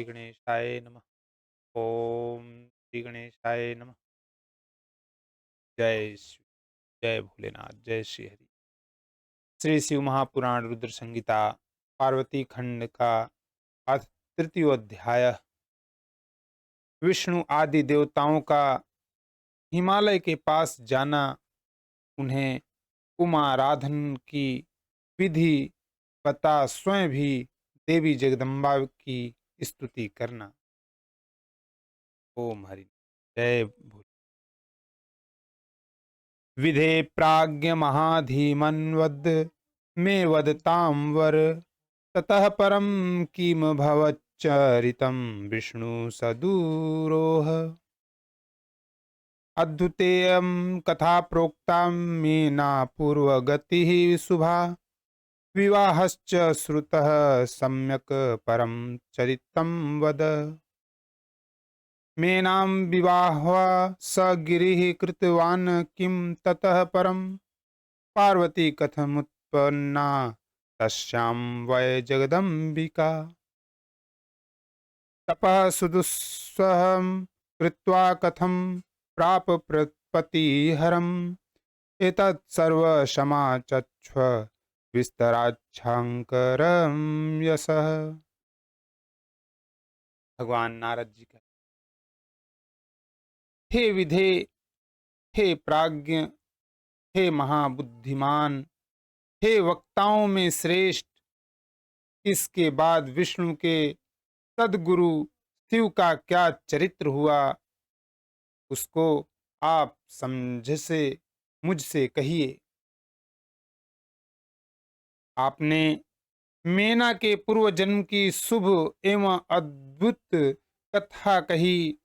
श्री गणेशाय नमः। ओम श्री गणेशाय नमः। जय श्री जय भोलेनाथ, जय श्री हरि। श्री शिव महापुराण रुद्र संहिता पार्वती खंड का अर्थ तृतीय अध्याय। विष्णु आदि देवताओं का हिमालय के पास जाना, उन्हें उमाराधन की विधि बता स्वयं भी देवी जगदम्बा की स्तुति करना। ओम हरि जय भोले। विधे प्राज्ञ महाधीमन्वद मे वदतां वर, ततः परम किम भवच्चरितं विष्णु सदूरोह। अद्भुतेयं कथा प्रोक्ता मेना पूर्वगतिः शुभा, विवाहश्च श्रुतः सम्यक् परं चरितं वद। मेनां विवाहः स गिरिः कृतवान् किं ततः परं, पार्वती कथमुत्पन्ना तस्यां वै जगदम्बिका। तपः सुदुस्सहं कृत्वा कथं प्राप पतिहरम्, एतत् सर्वसमाचक्ष्व विस्तराच्छाङ्करं यशः। भगवान नारद जी का, हे विधे, हे प्राज्ञ, हे महाबुद्धिमान, हे वक्ताओं में श्रेष्ठ, इसके बाद विष्णु के सदगुरु शिव का क्या चरित्र हुआ, उसको आप समझ से मुझसे कहिए। आपने मेना के पूर्व जन्म की शुभ एवं अद्भुत कथा कही,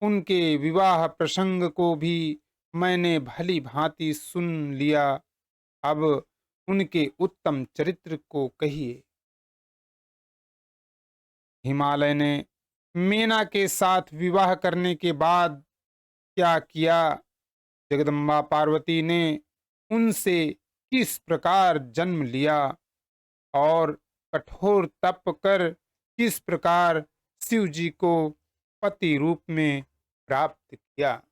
उनके विवाह प्रसंग को भी मैंने भली भांति सुन लिया। अब उनके उत्तम चरित्र को कहिए। हिमालय ने मेना के साथ विवाह करने के बाद क्या किया, जगदम्बा पार्वती ने उनसे किस प्रकार जन्म लिया और कठोर तप कर किस प्रकार शिव जी को पति रूप में प्राप्त किया,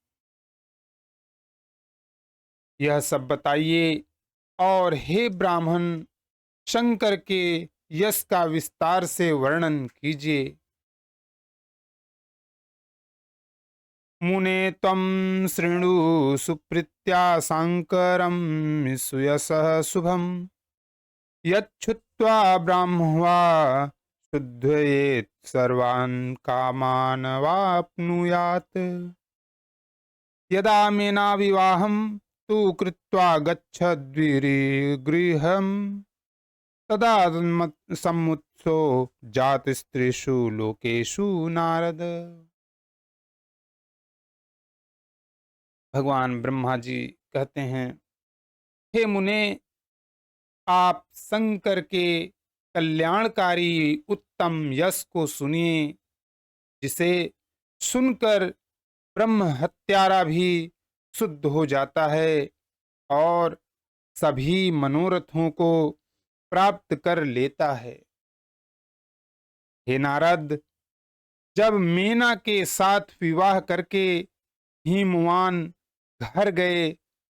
यह सब बताइए। और हे ब्राह्मण, शंकर के यश का विस्तार से वर्णन कीजिए। मुने त्वं शृणु सुप्रीत्या सांकरं सुयशः शुभम्, यच्छ्रुत्वा ब्राह्मवा शुद्धयेत् सर्वान् कामान् वाप्नुयात्। यदा मेना विवाहं तु कृत्वा गच्छद्गिरिगृहं, तदा समुत्सो जात स्त्रीषु लोकेषु नारद। भगवान ब्रह्मा जी कहते हैं, हे मुने, आप शंकर के कल्याणकारी उत्तम यश को सुनिए, जिसे सुनकर ब्रह्म हत्यारा भी शुद्ध हो जाता है और सभी मनोरथों को प्राप्त कर लेता है। हे नारद, जब मेना के साथ विवाह करके हिमवान घर गए,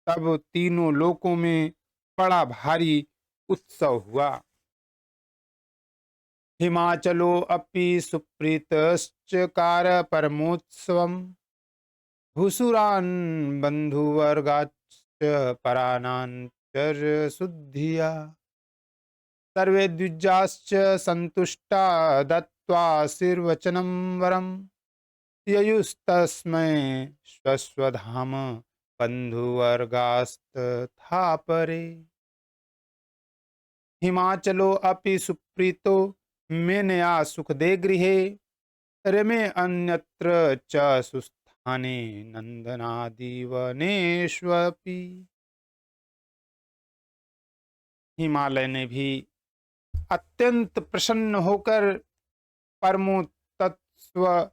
तब तीनों लोकों में बड़ा भारी उत्सव हुआ। हिमाचलो अपि सुप्रीतश्चकार परमोत्सवम्, भूसुरान् बन्धुवर्गाश्च परानान्तर्शुद्धिया। सर्वे द्विजाश्च सन्तुष्टा दत्त्वाशीर्वचनं वरम्, ययुस्तस्मै स्वस्वधाम बन्धुवर्गास्तथा परे। हिमाचलो अपि सुप्रीतो मेनया सुखदे गृहे, रमे अन्यत्र च सुस्थाने नंदनादिवनेष्वपि। हिमालय ने भी अत्यंत प्रसन्न होकर परमोत्सव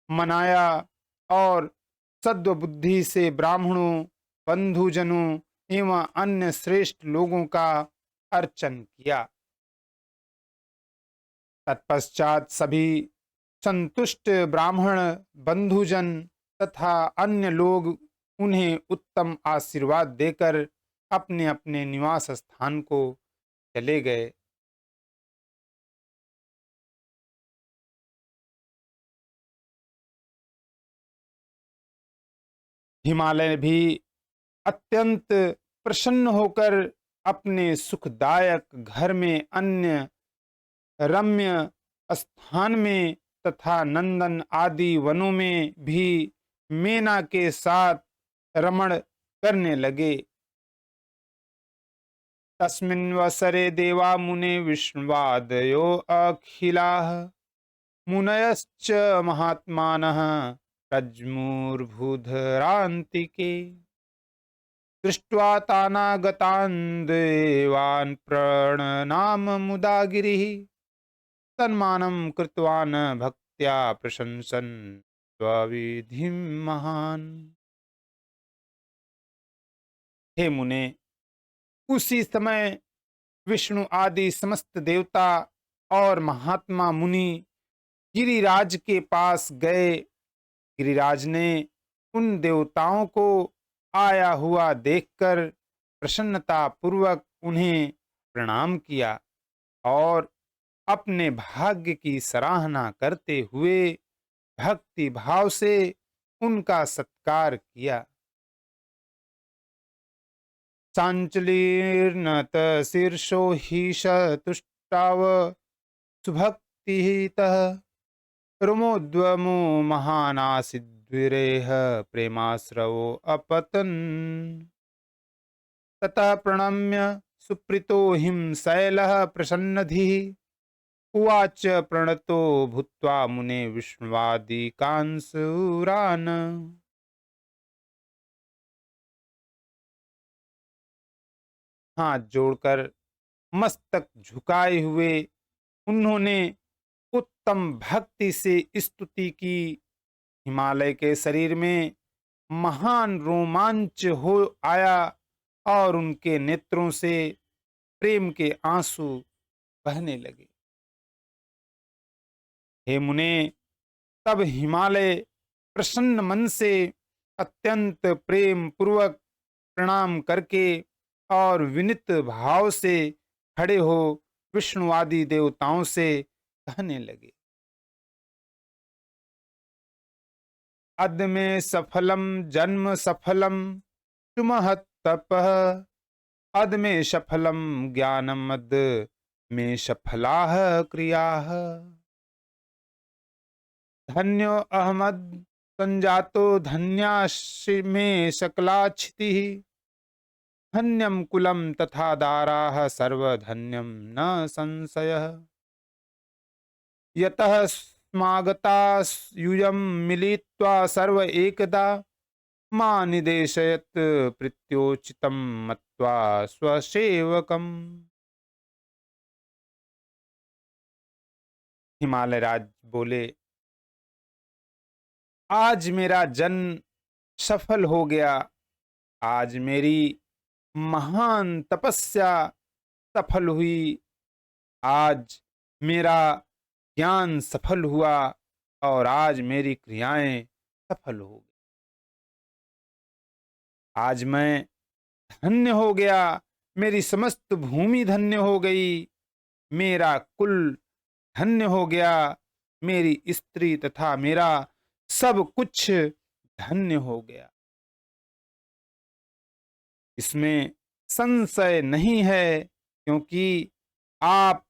मनाया और सद्बुद्धि से ब्राह्मणों, बंधुजनों एवं अन्य श्रेष्ठ लोगों का अर्चन किया। तत्पश्चात सभी संतुष्ट ब्राह्मण बंधुजन तथा अन्य लोग उन्हें उत्तम आशीर्वाद देकर अपने अपने निवास स्थान को चले गए। हिमालय भी अत्यंत प्रसन्न होकर अपने सुखदायक घर में, अन्य रम्य स्थान में तथा नंदन आदि वनों में भी मेना के साथ रमण करने लगे। तस्मिन्वसरे देवा मुने विष्णुवादयो अखिलाः मुनयश्च महात्मानः प्रज्मुर्भूधरान्तिके दृष्ट्वा तानागतान् देवान् प्रणनाम मुदा गिरिः तन्मानं कृतवान् भक्त्या प्रशंसन् स्वविधिं महान्। हे मुने, उसी समय विष्णु आदि समस्त देवता और महात्मा मुनि गिरिराज के पास गए। गिरिराज ने उन देवताओं को आया हुआ देखकर प्रसन्नता पूर्वक उन्हें प्रणाम किया और अपने भाग्य की सराहना करते हुए भक्ति भाव से उनका सत्कार किया। चांचलीर्नत शीर्षो हि तुष्टाव सुभक्तितः रुमोद्वमो महानासिद्विरेह प्रेमाश्रवो अपतन् ततः प्रणम्य सुप्रीतो हिमशैलः प्रसन्नधिः उवाच प्रणतो भूत्वा मुने विष्णुवादिकांसूरान्। हाथ जोड़कर मस्तक झुकाए हुए उन्होंने उत्तम भक्ति से स्तुति की। हिमालय के शरीर में महान रोमांच हो आया और उनके नेत्रों से प्रेम के आंसू बहने लगे। हे मुने, तब हिमालय प्रसन्न मन से अत्यंत प्रेम पूर्वक प्रणाम करके और विनित भाव से खड़े हो विष्णुवादी देवताओं से कहने लगे। अद्य में सफलम जन्म सफलम सुमहत तपः अद्य में सफलम ज्ञानम अद्य में सफलाः क्रियाः धन्यो अहमद संजातो धन्यासि में सकलाक्षितिः धन्यम कुलम तथा दाराः सर्वधन्यम न संशयः यतः स्मागता यूयं मिलित्वा सर्व एकदा मां निदेशयत प्रीत्योचितं मत्वा स्वसेवकम्। हिमालय राज बोले, आज मेरा जन्म सफल हो गया। आज मेरी महान तपस्या सफल हुई। आज मेरा ज्ञान सफल हुआ और आज मेरी क्रियाएं सफल हो गई। आज मैं धन्य हो गया। मेरी समस्त भूमि धन्य हो गई। मेरा कुल धन्य हो गया। मेरी स्त्री तथा मेरा सब कुछ धन्य हो गया। इसमें संशय नहीं है, क्योंकि आप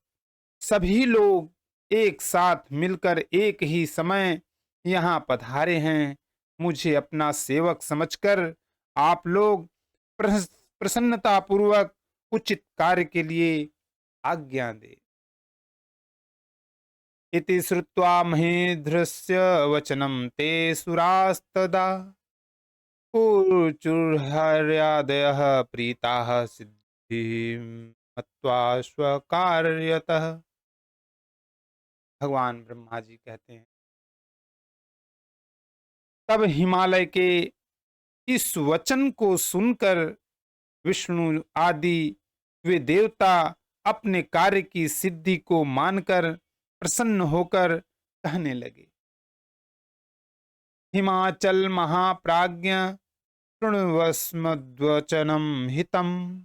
सभी लोग एक साथ मिलकर एक ही समय यहाँ पधारे हैं। मुझे अपना सेवक समझकर आप लोग प्रसन्नता पूर्वक उचित कार्य के लिए आज्ञा दे। इति श्रुत्वा महेन्द्रस्य वचनं ते सुरास्तदा ऊचुर्हर्यादयः प्रीताः सिद्धिं मत्वा स्वकार्यतः। भगवान ब्रह्मा जी कहते हैं, तब हिमालय के इस वचन को सुनकर विष्णु आदि वे देवता अपने कार्य की सिद्धि को मानकर प्रसन्न होकर कहने लगे, हिमाचल महाप्राज्ञ शृण्वस्मद्वचनं हितम्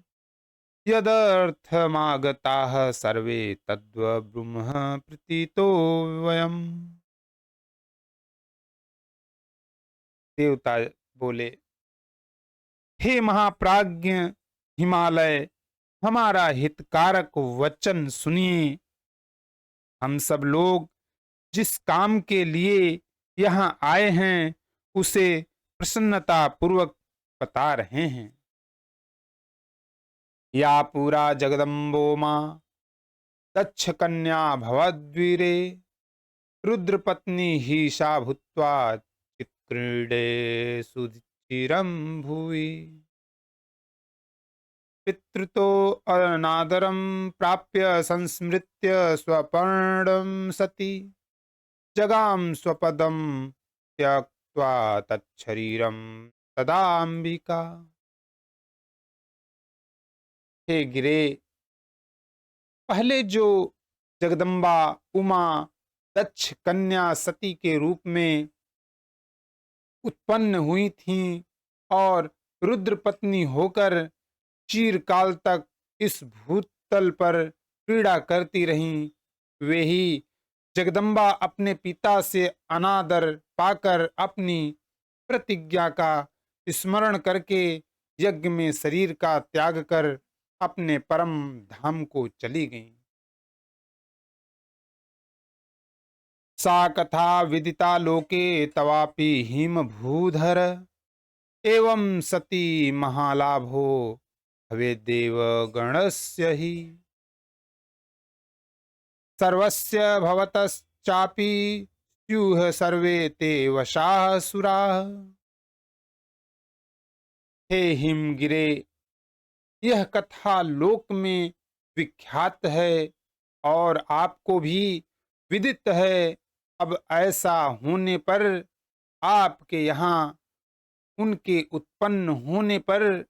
यदर्थमागताः सर्वे तद्ब्रूमः प्रतीतो वयम्। देवता बोले, हे महाप्राज्ञ हिमालय, हमारा हितकारक वचन सुनिए। हम सब लोग जिस काम के लिए यहाँ आए हैं उसे प्रसन्नता पूर्वक बता रहे हैं। या पूरा जगदम्बो माँ दक्ष कन्या भवद्वीरे रुद्रपत्नी ही सा भूत्वा चिक्रीडे सुचिरं भुवि। पितृतो अनादरं प्राप्य संस्मृत्य स्वपर्णं सती जगाम स्वपदं त्यक्त्वा तच्छरीरं तदाम्बिका। हे गिरे, पहले जो जगदम्बा उमा दक्ष कन्या सती के रूप में उत्पन्न हुई थीं और रुद्र पत्नी होकर चिरकाल तक इस भूतल पर क्रीड़ा करती रहीं, वे ही जगदम्बा अपने पिता से अनादर पाकर अपनी प्रतिज्ञा का स्मरण करके यज्ञ में शरीर का त्याग कर अपने परम धाम को चली गईं। सा कथा विदिता लोके तवापि हिम भूधर एवं सती महालाभो भवे देव गणस्य ही। सर्वस्य भवतश्चापि स्युः सर्वे ते वशाः सुराः। हे हिमगिरे, यह कथा लोक में विख्यात है और आपको भी विदित है। अब ऐसा होने पर आपके यहाँ उनके उत्पन्न होने पर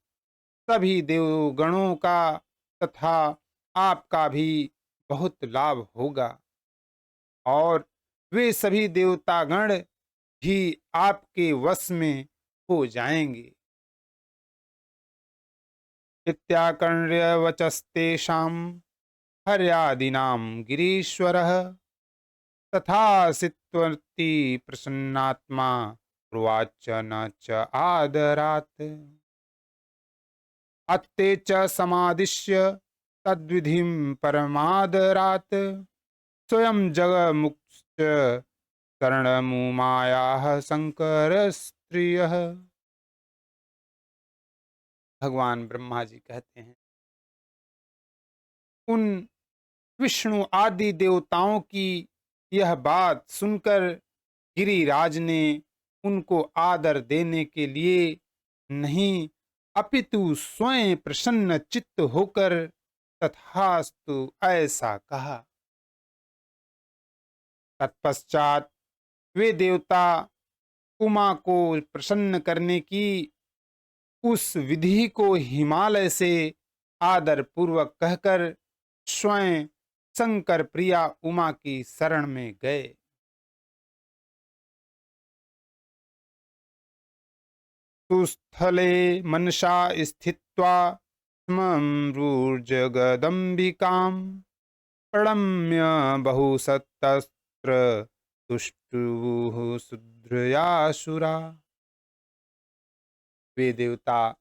सभी देवगणों का तथा आपका भी बहुत लाभ होगा और वे सभी देवतागण भी आपके वश में हो जाएंगे। इत्याकर्ण्य वचस्तेषां हर्यादीनां गिरीश्वरः तथासित्वर्ति प्रसन्नात्मा प्रोवाच न च आदरात्। अत्ते च समादिश्य तद्विधिं परमादरात् स्वयं जगमुक्ष शरणमुमायाः शंकर स्त्रियः। भगवान ब्रह्मा जी कहते हैं, उन विष्णु आदि देवताओं की यह बात सुनकर गिरिराज ने उनको आदर देने के लिए नहीं अपितु स्वयं प्रसन्न चित्त होकर तथास्तु ऐसा कहा। तत्पश्चात वे देवता उमा को प्रसन्न करने की उस विधि को हिमालय से आदर पूर्वक कहकर स्वयं शंकर प्रिया उमा की शरण में गए। सुस्थले मनसा स्थित्वा स्मरूर्जगदम्बिकां प्रणम्य बहुसतस्त्र तुष्टुः शुद्रयासुरा। वे देवता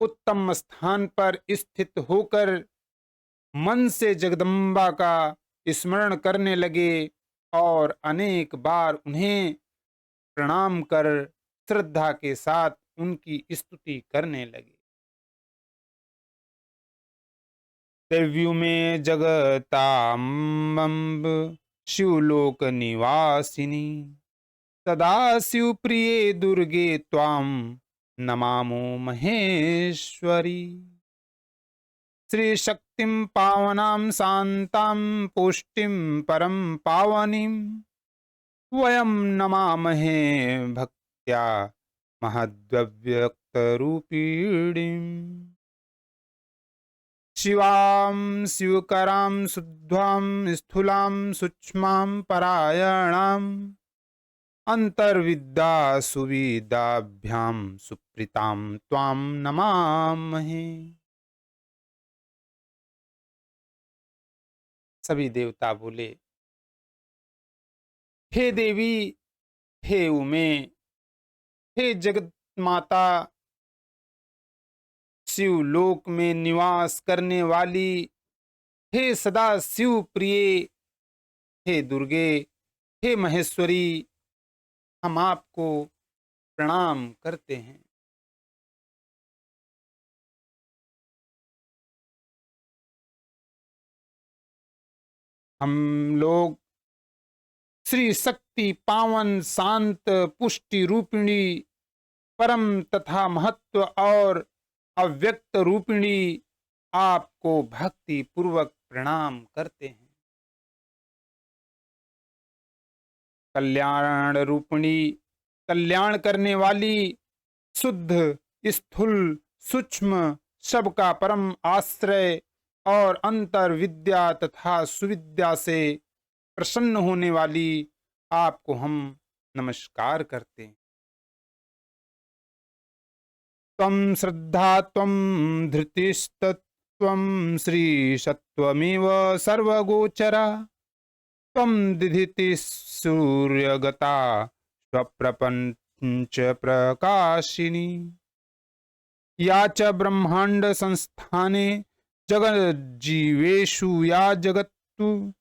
उत्तम स्थान पर स्थित होकर मन से जगदम्बा का स्मरण करने लगे और अनेक बार उन्हें प्रणाम कर श्रद्धा के साथ उनकी स्तुति करने लगे। देव्यु में जगताम्बम्ब शिवलोक निवासिनी सदा शिव प्रिये दुर्गे त्वां नमामो महेश्वरी। श्री शक्तिं पावनां शान्तां पुष्टिं परम पावनीं वयं नमामहे भक्त्या महद्व्यक्त रूपिणीम्। शिवां शिवकरां शुद्ध्वां स्थूलां सूक्ष्मां परायणाम् अंतर्विद्या सुविदाभ्यां सुप्रीतां त्वां नमामहे। सभी देवता बोले, हे देवी, हे उमे, हे जगत माता, शिवलोक में निवास करने वाली, हे सदा शिव प्रिय, हे दुर्गे, हे महेश्वरी, हम आपको प्रणाम करते हैं। हम लोग श्री शक्ति पावन शांत पुष्टि रूपिणी परम तथा महत्व और अव्यक्त रूपिणी आपको भक्ति पूर्वक प्रणाम करते हैं। कल्याण रूपिणी, कल्याण करने वाली, शुद्ध, स्थूल, सूक्ष्म, सबका परम आश्रय और अंतर विद्या तथा सुविद्या से प्रसन्न होने वाली आपको हम नमस्कार करते हैं। त्वं श्रद्धा त्वं धृतिस्तत्त्वं श्री सत्त्वमेव सर्वगोचरा त्वं दिधिति सूर्यगता स्वप्रपंच प्रकाशिनी या च ब्रह्मांड संस्थाने जगज्जीवेषु या जगत्तु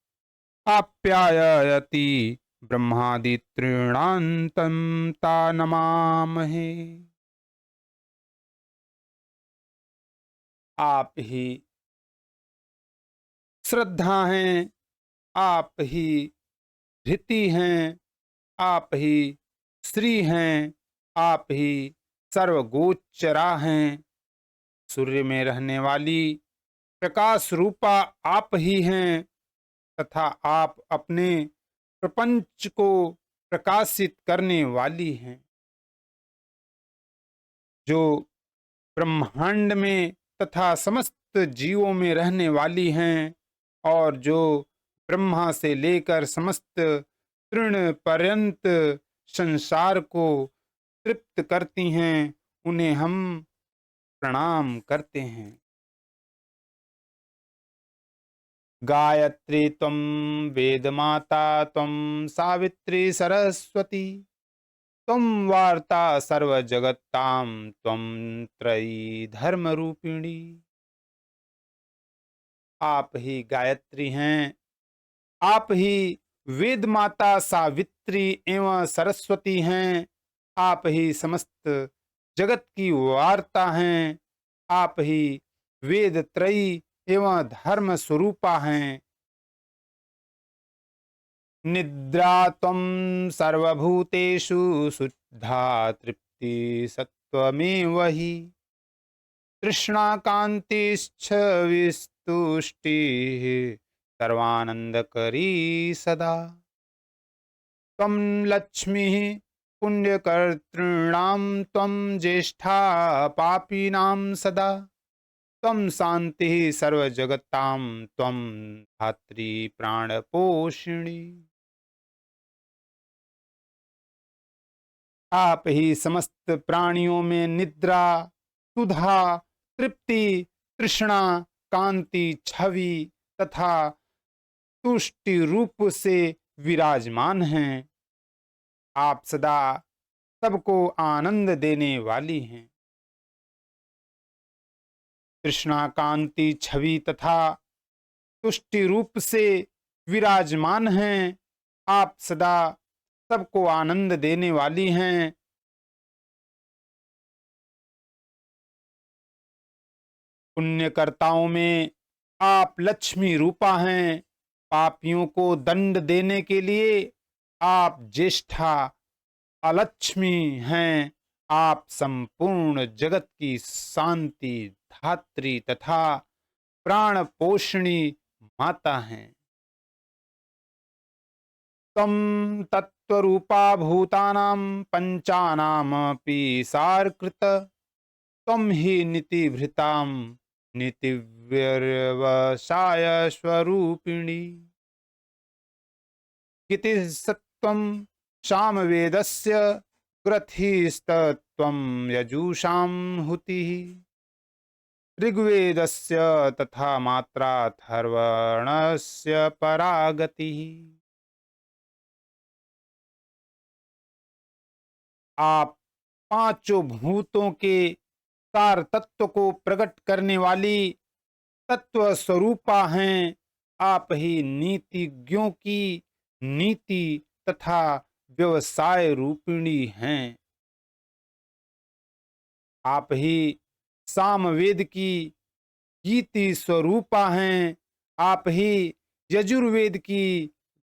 आप्यायति ब्रह्मादितॄणान्तं ता नमामहे। आप ही श्रद्धा हैं, आप ही धृति हैं, आप ही श्री हैं, आप ही सर्वगोचरा हैं। सूर्य में रहने वाली प्रकाश रूपा आप ही हैं तथा आप अपने प्रपंच को प्रकाशित करने वाली हैं। जो ब्रह्मांड में तथा समस्त जीवों में रहने वाली हैं और जो ब्रह्मा से लेकर समस्त तृण पर्यंत संसार को तृप्त करती हैं, उन्हें हम प्रणाम करते हैं। गायत्री त्वं वेदमाता त्वं सावित्री सरस्वती त्वं वार्ता सर्वजगत्तां त्वं त्रयी धर्मरूपिणी। आप ही गायत्री हैं, आप ही वेद माता सावित्री एवं सरस्वती हैं, आप ही समस्त जगत की वार्ता हैं, आप ही वेद त्रयी एवं धर्म स्वरूपा हैं। निद्रा त्वं सर्वभूतेषु शुद्धा तृप्ति सत्त्वमेव हि तृष्णा कान्तिश्च विस्तुष्टिः सर्वानन्दकरी सदा त्वं लक्ष्मीः पुण्यकर्तॄणां त्वं ज्येष्ठा पापीनां सदा त्वं शान्तिः सर्वजगतां त्वं धात्री प्राणपोषिणी। आप ही समस्त प्राणियों में निद्रा, सुधा, तृप्ति, तृष्णा, कांति, छवि तथा तुष्टि रूप से विराजमान हैं। आप सदा सबको आनंद देने वाली हैं। तृष्णा, कांति, छवि तथा तुष्टि रूप से विराजमान हैं। आप सदा सबको आनंद देने वाली हैं। पुण्यकर्ताओं में आप लक्ष्मी रूपा हैं। पापियों को दंड देने के लिए आप ज्येष्ठा अलक्ष्मी हैं। आप संपूर्ण जगत की शांति धात्री तथा प्राण पोषणी माता हैं। तम तत्वरूपा भूतानां पंचानामपि सारकृत त्वं हि नीतिभृतां नीतिव्यवसाय स्वरूपिणी कितिसत्त्वं सामवेदस्य ग्रथिस्तत्त्वं यजुषां हुतिः ऋग्वेदस्य तथा मात्राथर्वणस्य परागतिः। आप पांचों भूतों के सार तत्व को प्रकट करने वाली तत्व स्वरूपा हैं। आप ही नीतिज्ञों की नीति तथा व्यवसाय रूपिणी हैं। आप ही सामवेद की गीति स्वरूपा हैं। आप ही यजुर्वेद की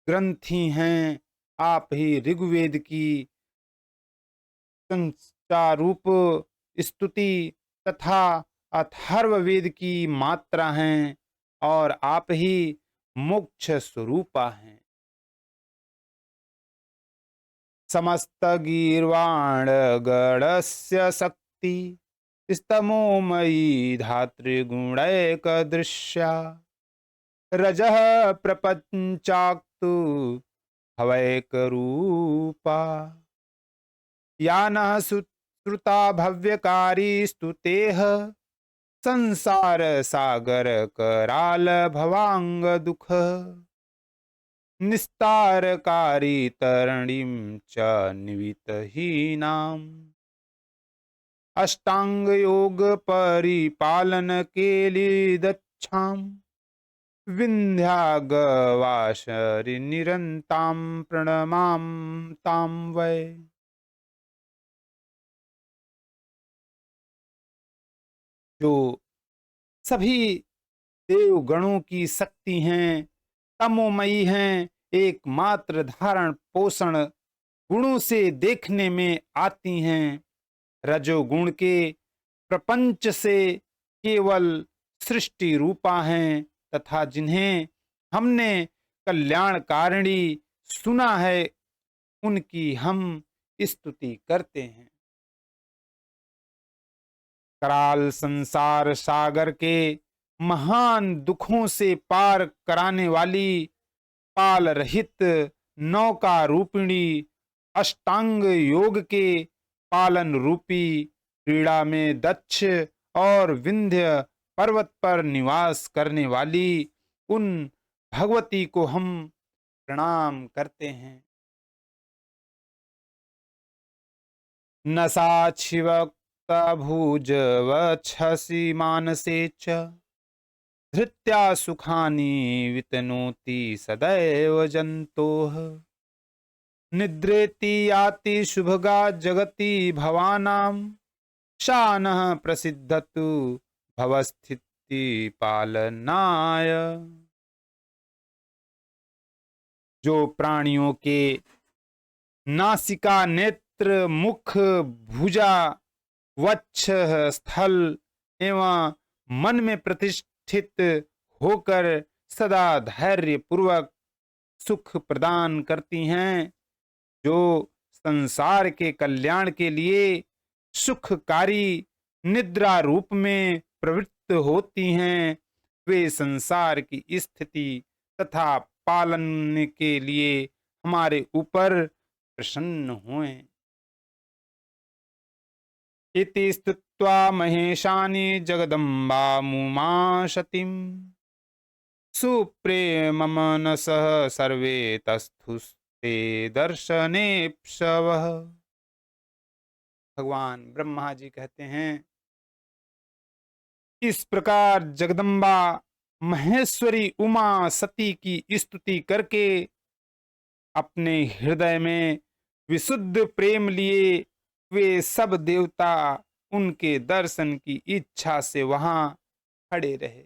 ग्रंथि हैं। आप ही ऋग्वेद की संचारूप स्तुति तथा अथर्ववेद की मात्रा हैं और आप ही मोक्ष स्वरूपा हैं। समस्त गीर्वाण गणस्य शक्ति स्तमोमयी धातृगुणैक दृश्या रजः प्रपंचाक्तु भवैक रूपा यानः श्रुता भव्यकारी स्तुतेह संसार सागर कराल भवांग दुख निस्तारकारी तरणीं च निवितहीनाम् अष्टांग योग परिपालन के लिए दक्षाम विंध्यागवासरि निरंतां प्रणमाम ताम वै। जो सभी देवगणों की शक्ति हैं, तमोमयी हैं, एकमात्र धारण पोषण गुणों से देखने में आती हैं, रजोगुण के प्रपंच से केवल सृष्टि रूपा हैं तथा जिन्हें हमने कल्याणकारिणी सुना है उनकी हम स्तुति करते हैं। कराल संसार सागर के महान दुखों से पार कराने वाली पाल रहित नौका रूपिणी अष्टांग योग के पालन रूपी क्रीड़ा में दक्ष और विंध्य पर्वत पर निवास करने वाली उन भगवती को हम प्रणाम करते हैं। न साक्षिवक्त भुज वक्षसि मानसे च धृत्या सुखानि वितनोति सदैव जन्तोः निद्रेति याति शुभगा जगति भवानां शानः प्रसिद्धतु भवस्थिति पालनाय। जो प्राणियों के नासिका नेत्र मुख भुजा वक्ष स्थल एवं मन में प्रतिष्ठित होकर सदा धैर्य पूर्वक सुख प्रदान करती हैं, जो संसार के कल्याण के लिए सुखकारी निद्रा रूप में प्रवृत्त होती हैं, वे संसार की स्थिति तथा पालन के लिए हमारे ऊपर प्रसन्न हुए। इति स्तुत्वा महेशानि जगदम्बा मुमाशतिं सुप्रेम मनसः सर्वे तस्थुस्ते दर्शनेप्सवः। भगवान ब्रह्मा जी कहते हैं, इस प्रकार जगदम्बा महेश्वरी उमा सती की स्तुति करके अपने हृदय में विशुद्ध प्रेम लिए वे सब देवता उनके दर्शन की इच्छा से वहां खड़े रहे।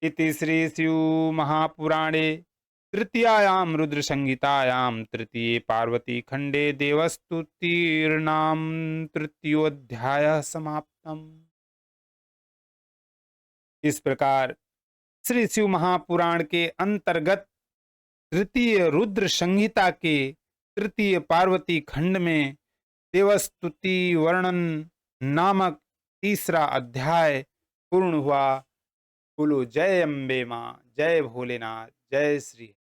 इति श्री शिव महापुराणे तृतीयायां रुद्र संहितायां तृतीये पार्वती खंडे देवस्तुतिर्नाम तृतीयोऽध्यायः समाप्तम्। इस प्रकार श्री शिव महापुराण के अंतर्गत तृतीय रुद्र संहिता के तृतीय पार्वती खंड में देवस्तुति वर्णन नामक तीसरा अध्याय पूर्ण हुआ। बोलो जय अम्बे माँ, जय भोलेनाथ, जय श्री